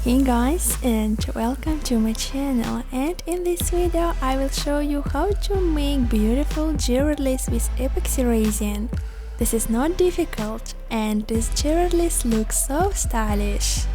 Hey guys, and welcome to my channel, and in this video I will show you how to make beautiful jewelries with epoxy resin. This is not difficult and this jewelries look so stylish.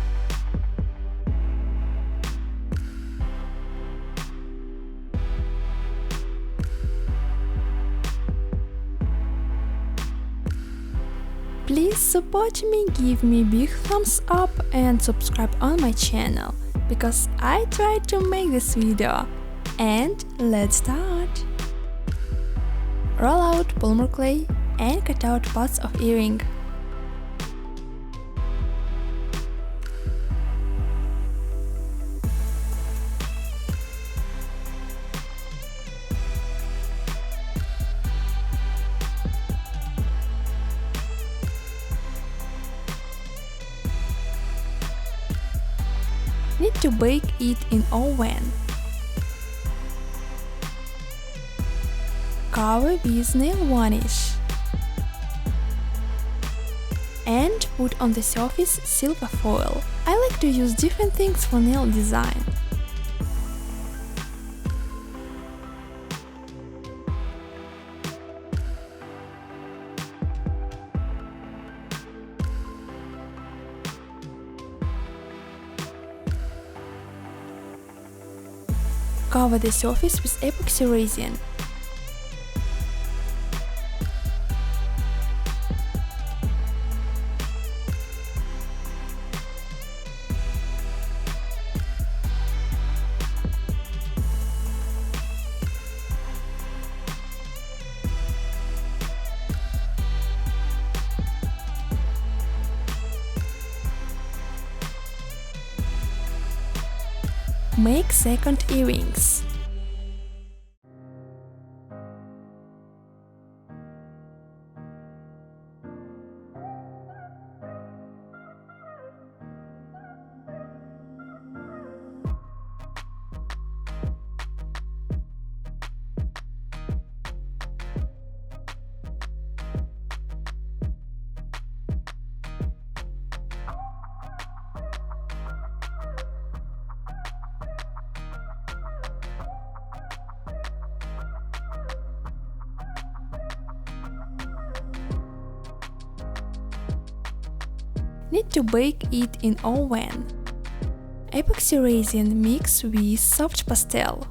Please support me, give me big thumbs up and subscribe on my channel, because I tried to make this video. And let's start! Roll out polymer clay and cut out parts of earring. Need to bake it in oven. Cover with nail varnish and put on the surface silver foil. I like to use different things for nail design. Cover the surface with epoxy resin. Make second earrings. Need to bake it in oven. Epoxy resin mix with soft pastel.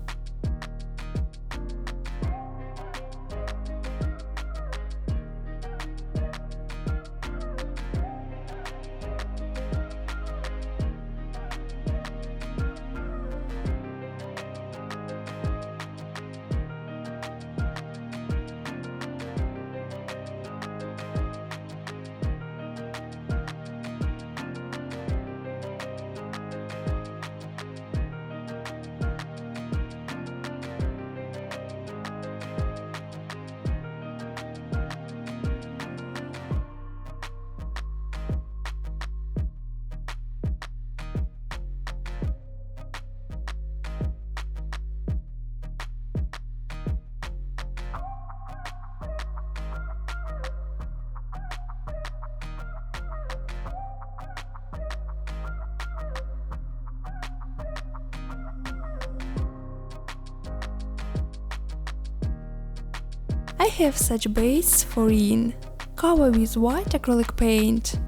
I have such base for in. Cover with white acrylic paint.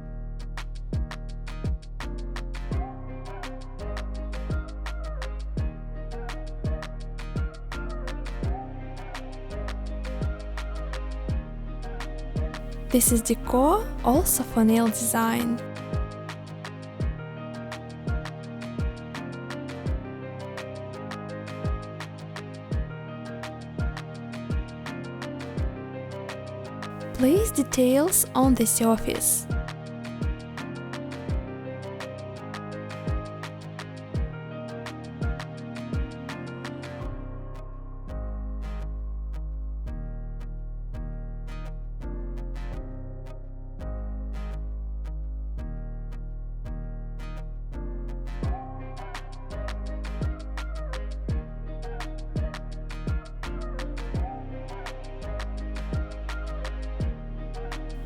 This is decor also for nail design. Place details on the surface.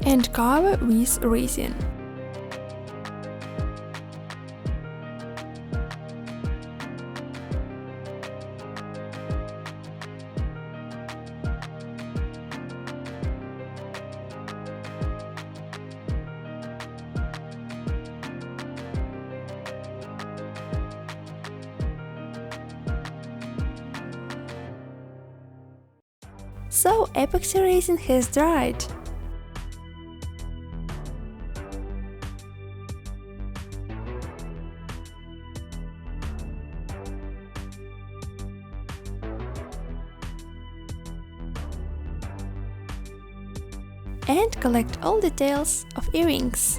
And cover with resin. So epoxy resin has dried. And collect all details of earrings.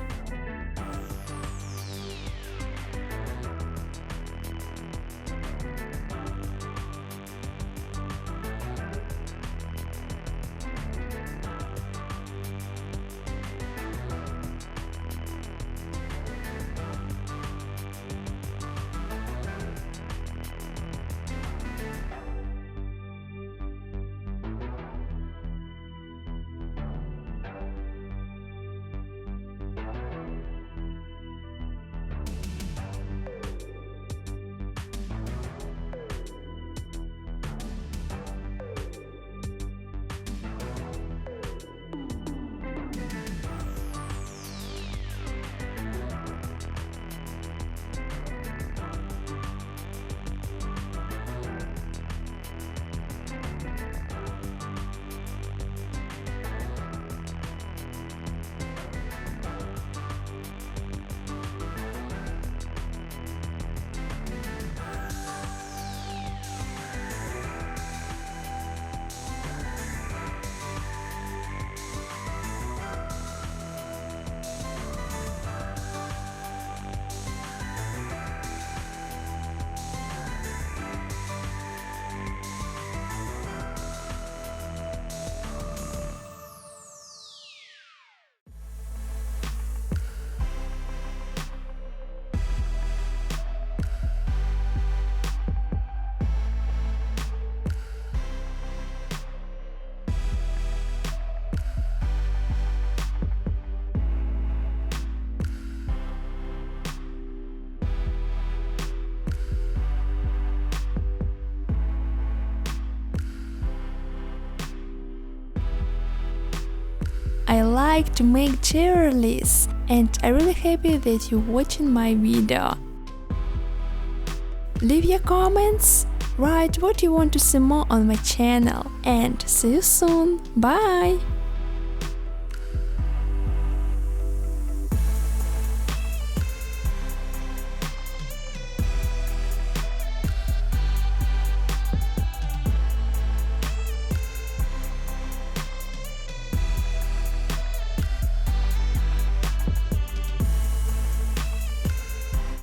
I like to make jewelries, and I'm really happy that you're watching my video. Leave your comments, write what you want to see more on my channel, and see you soon. Bye!